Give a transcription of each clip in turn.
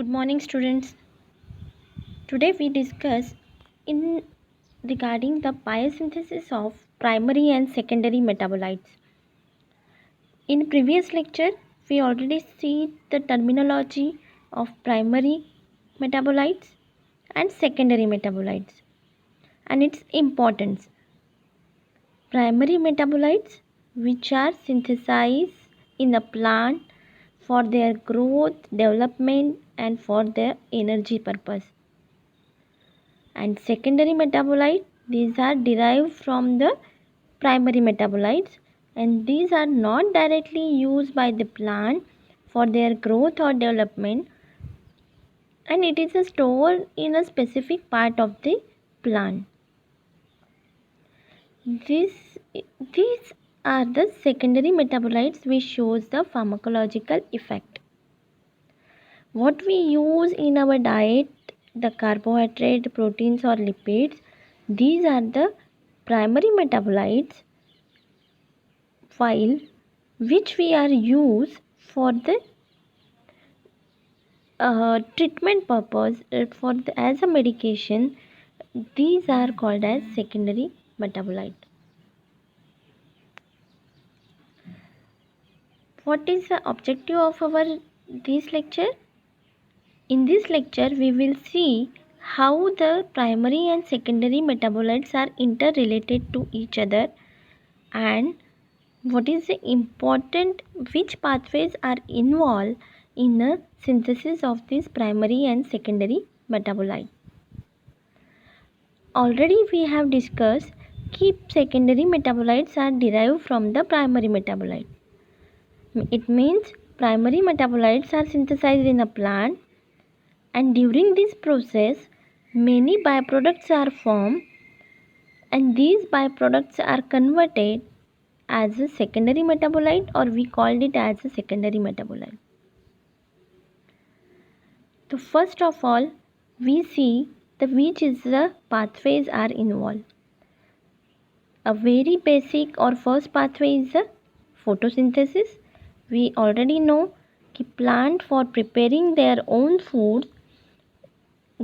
Good morning, students. Today we discuss in regarding the biosynthesis of primary and secondary metabolites. In previous lecture, we already see the terminology of primary metabolites and secondary metabolites and its importance. Primary metabolites, which are synthesized in a plant for their growth, development, and for their energy purpose. And secondary metabolite, these are derived from the primary metabolites, and these are not directly used by the plant for their growth or development, and it is stored in a specific part of the plant. These are the secondary metabolites which shows the pharmacological effect. What we use in our diet, the carbohydrate, proteins or lipids, these are the primary metabolites, while which we are used for the treatment purpose, as a medication, these are called as secondary metabolite. What is the objective of our this lecture? In this lecture, we will see how the primary and secondary metabolites are interrelated to each other, and what is the important, which pathways are involved in the synthesis of this primary and secondary metabolite. Already we have discussed key secondary metabolites are derived from the primary metabolite. It means primary metabolites are synthesized in a plant, and during this process many byproducts are formed, and these byproducts are converted as a secondary metabolite, or we called it as a secondary metabolite. So first of all, we see the which is the pathways are involved. A very basic or first pathway is the photosynthesis. We already know that plant for preparing their own food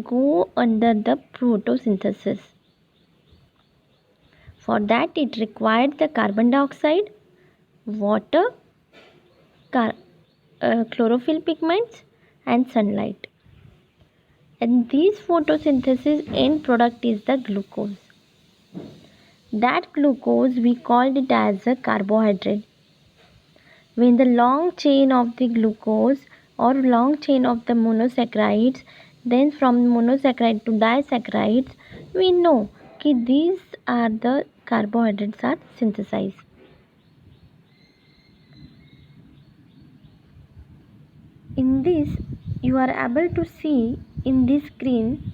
go under the photosynthesis. For that it required the carbon dioxide, water, chlorophyll pigments and sunlight. And these photosynthesis end product is the glucose. That glucose we called it as a carbohydrate. When the long chain of the glucose or long chain of the monosaccharides, then from monosaccharide to disaccharides, we know that these are the carbohydrates are synthesized. In this, you are able to see in this screen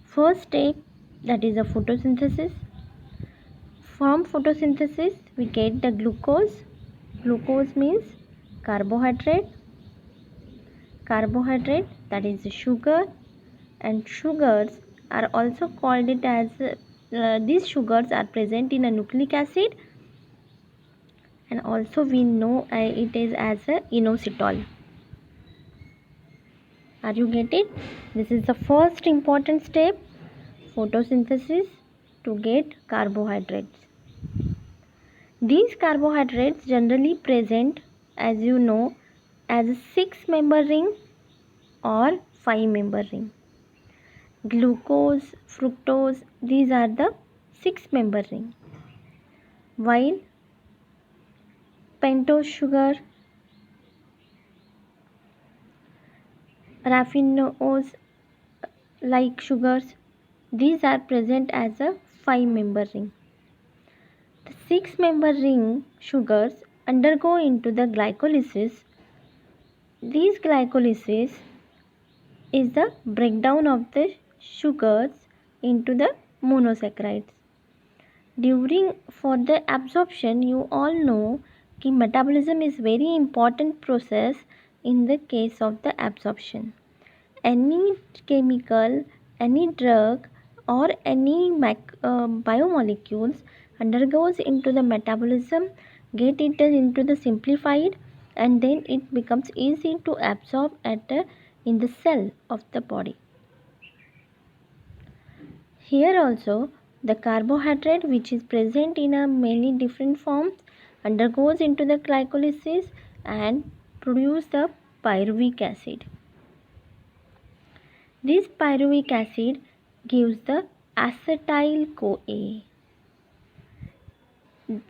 first step, that is a photosynthesis. From photosynthesis we get the glucose. Glucose means carbohydrate. Carbohydrate, that is sugar, and sugars are also called it as these sugars are present in a nucleic acid, and also we know it is as a inositol. Are you get it? This is the first important step, photosynthesis, to get carbohydrates. These carbohydrates generally present, as you know, as a 6-member ring or 5-member ring. Glucose, fructose, these are the 6-member ring, while pentose sugar, raffinose like sugars, these are present as a 5-member ring. The 6-member ring sugars undergo into the glycolysis. These glycolysis is the breakdown of the sugars into the monosaccharides. During for the absorption, you all know that metabolism is very important process in the case of the absorption. Any chemical, any drug or any biomolecules undergoes into the metabolism, get it into the simplified, and then it becomes easy to absorb at in the cell of the body. Here also, the carbohydrate, which is present in a many different forms, undergoes into the glycolysis and produce the pyruvic acid. This pyruvic acid gives the acetyl-CoA.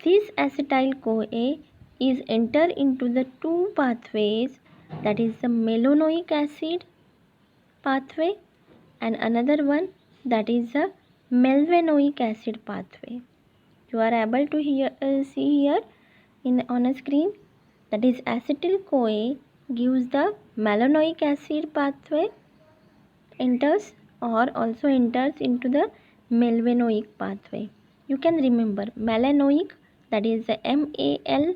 This acetyl-CoA is enter into the two pathways, that is the malonic acid pathway and another one, that is the malvinoic acid pathway. You are able to see here on a screen, that is acetyl-CoA gives the malonic acid pathway enters or also enters into the malvinoic pathway. You can remember malanoic, that is the MAL,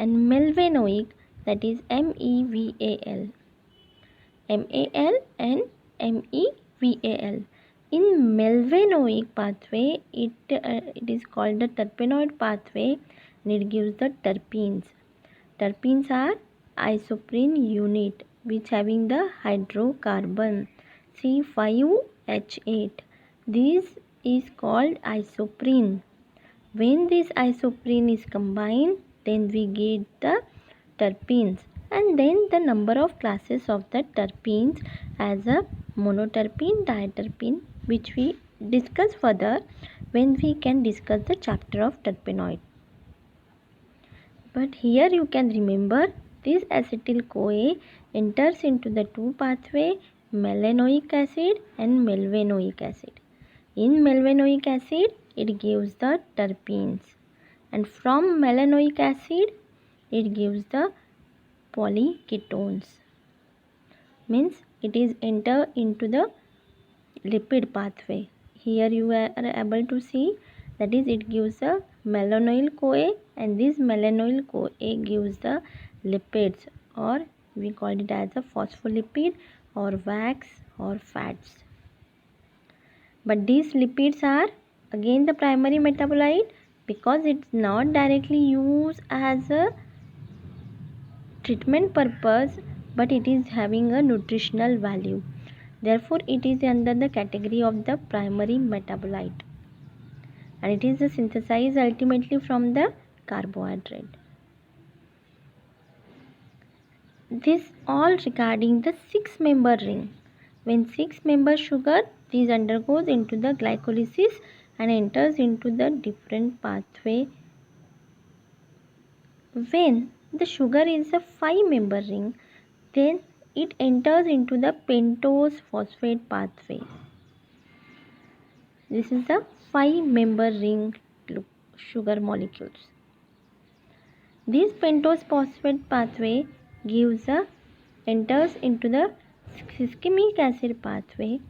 and malvinoic, that is MEVAL. MAL and MEVAL. In malvinoic pathway, it is called the terpenoid pathway and it gives the terpenes. Terpenes are isoprene unit which having the hydrocarbon C5H8. This is called isoprene. When this isoprene is combined, then we get the terpenes, and then the number of classes of the terpenes as a monoterpene, diterpene, which we discuss further when we can discuss the chapter of terpenoid. But here you can remember this acetyl-CoA enters into the two pathway, malanoic acid and malvinoic acid. In malvinoic acid, it gives the terpenes, and from malanoic acid, it gives the polyketones. Means it is enter into the lipid pathway. Here you are able to see, that is it gives a malonyl CoA, and this malonyl CoA gives the lipids, or we call it as a phospholipid or wax or fats. But these lipids are again the primary metabolite because it's not directly used as a treatment purpose, but it is having a nutritional value. Therefore, it is under the category of the primary metabolite, and it is synthesized ultimately from the carbohydrate. This all regarding the 6-member ring. When 6-member sugar, this undergoes into the glycolysis and enters into the different pathway. When the sugar is a 5-member ring, then it enters into the pentose phosphate pathway. This is the 5-member ring sugar molecules. This pentose phosphate pathway enters into the succinic acid pathway.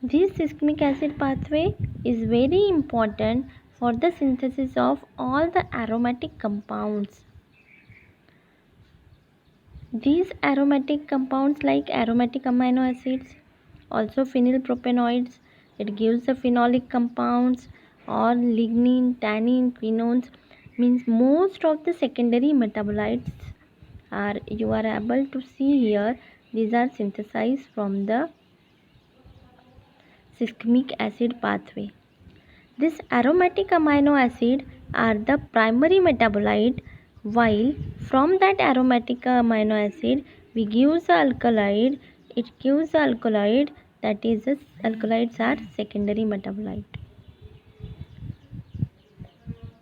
This succinic acid pathway is very important for the synthesis of all the aromatic compounds. These aromatic compounds like aromatic amino acids, also phenylpropanoids, it gives the phenolic compounds, or lignin, tannin, quinones, means most of the secondary metabolites are, you are able to see here, these are synthesized from the succinic acid pathway. This aromatic amino acid are the primary metabolite, while from that aromatic amino acid we give the alkaloid, it gives the alkaloid, that is the alkaloids are secondary metabolite.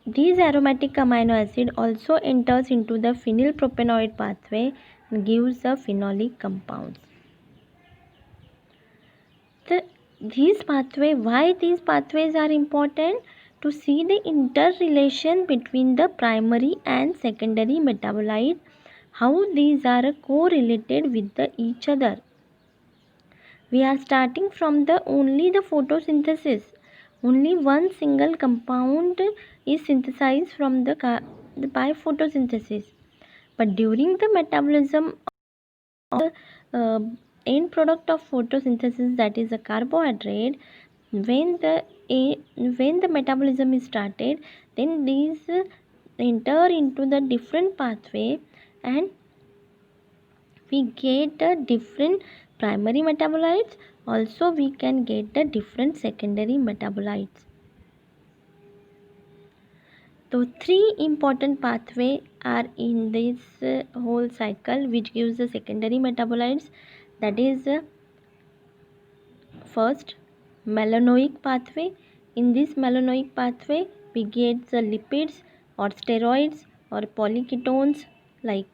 These aromatic amino acid also enters into the phenylpropanoid pathway and gives the phenolic compounds. Why these pathways are important? To see the interrelation between the primary and secondary metabolite, how these are correlated with each other. We are starting from only the photosynthesis. Only one single compound is synthesized from by photosynthesis. But during the metabolism of the end product of photosynthesis, that is a carbohydrate, when the metabolism is started, then these enter into the different pathway and we get the different primary metabolites, also we can get the different secondary metabolites. So three important pathways are in this whole cycle which gives the secondary metabolites. That is first, malonic pathway. In this malonic pathway we get the lipids or steroids or polyketones like.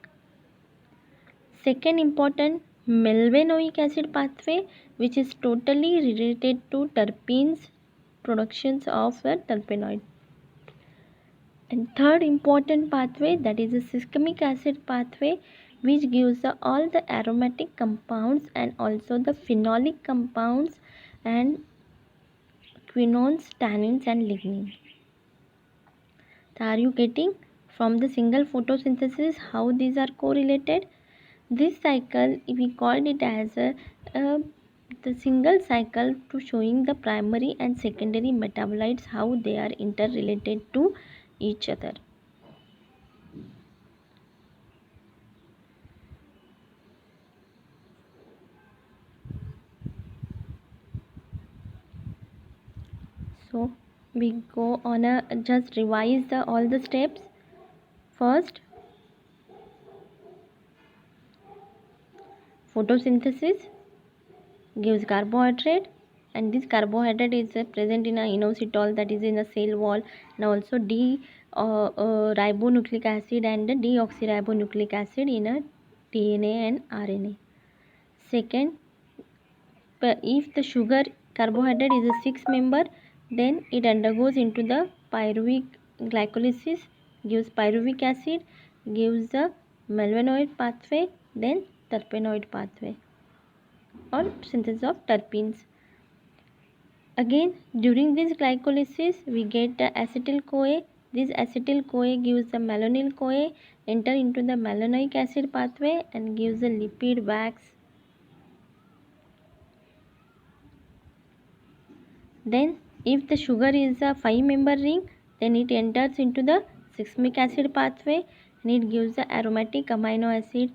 Second important, malvenoic acid pathway, which is totally related to terpenes, productions of a terpenoid. And third important pathway, that is a succinic acid pathway, which gives all the aromatic compounds and also the phenolic compounds and quinones, tannins and lignin. So are you getting from the single photosynthesis how these are correlated? This cycle we called it as the single cycle to showing the primary and secondary metabolites how they are interrelated to each other. So we go on a just revise all the steps. First, photosynthesis gives carbohydrate, and this carbohydrate is present in a inositol, that is in a cell wall, and also ribonucleic acid and the deoxyribonucleic acid in a DNA and RNA. Second, if the sugar carbohydrate is a 6 member, then it undergoes into the pyruvic glycolysis, gives pyruvic acid, gives the malvenoid pathway, then terpenoid pathway or synthesis of terpenes. Again, during this glycolysis we get the acetyl CoA. This acetyl CoA gives the malonyl CoA, enter into the malonic acid pathway and gives the lipid wax. Then if the sugar is a 5 member ring, then it enters into the succinic acid pathway and it gives the aromatic amino acid,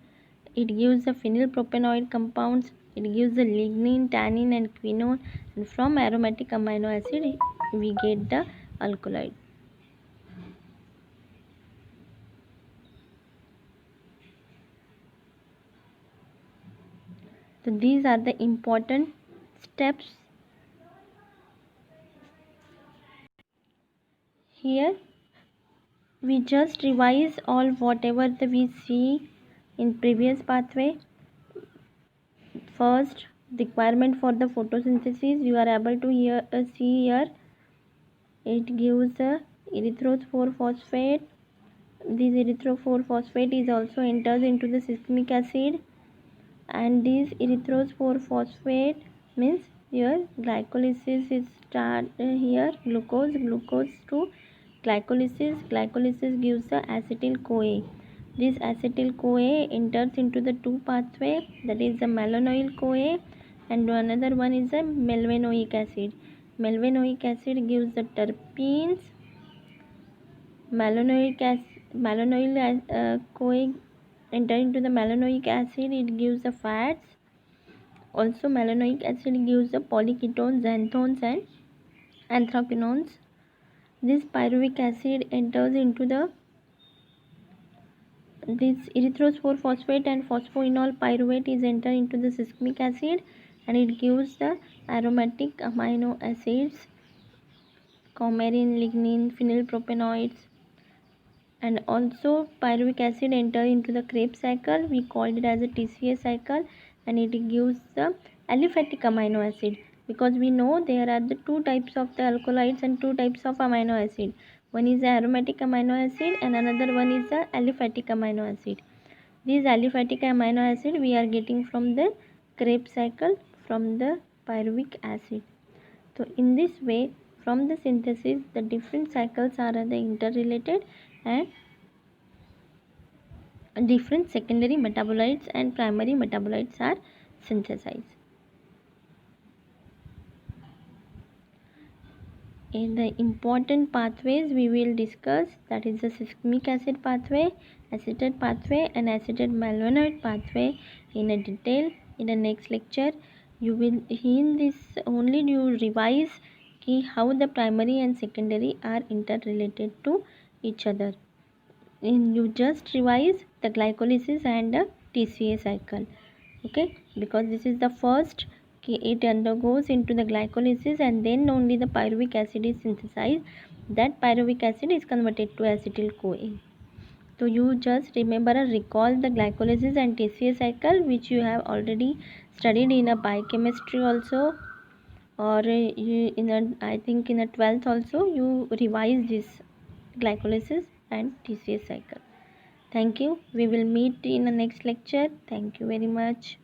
it gives the phenylpropanoid compounds, it gives the lignin, tannin and quinone, and from aromatic amino acid we get the alkaloid. So these are the important steps. Here we just revise all whatever we see in previous pathway. First, requirement for the photosynthesis, you are able to see here it gives erythrophore phosphate. This erythrophore phosphate is also enters into the succinic acid, and this erythrophore phosphate means here glycolysis is start here glucose to glycolysis gives the acetyl CoA. This acetyl CoA enters into the two pathway, that is the malonyl CoA and another one is the malvenoic acid. Malvenoic acid gives the terpenes, malonyl CoA enter into the malonic acid, it gives the fats. Also malonic acid gives the polyketones, xanthones and anthraquinones. This pyruvic acid enters into the this erythrophore phosphate and phosphoenol pyruvate is enter into the succinic acid and it gives the aromatic amino acids, coumarin, lignin, phenylpropanoids, and also pyruvic acid enter into the Krebs cycle. We called it as a TCA cycle, and it gives the aliphatic amino acid, because we know there are the two types of the alkaloids and two types of amino acid. One is the aromatic amino acid and another one is the aliphatic amino acid. These aliphatic amino acid we are getting from the Krebs cycle from the pyruvic acid. So in this way, from the synthesis the different cycles are the interrelated and different secondary metabolites and primary metabolites are synthesized. In the important pathways we will discuss, that is the succinic acid pathway, acetate pathway and acetate malonyl pathway in a detail. In the next lecture, you will in this only you revise how the primary and secondary are interrelated to each other. You just revise the glycolysis and the TCA cycle. Okay, because this is the first, it undergoes into the glycolysis and then only the pyruvic acid is synthesized. That pyruvic acid is converted to acetyl CoA. So you just remember and recall the glycolysis and TCA cycle, which you have already studied in a biochemistry also, or in a, I think in a 12th also you revise this glycolysis and TCA cycle. Thank you. We will meet in the next lecture. Thank you very much.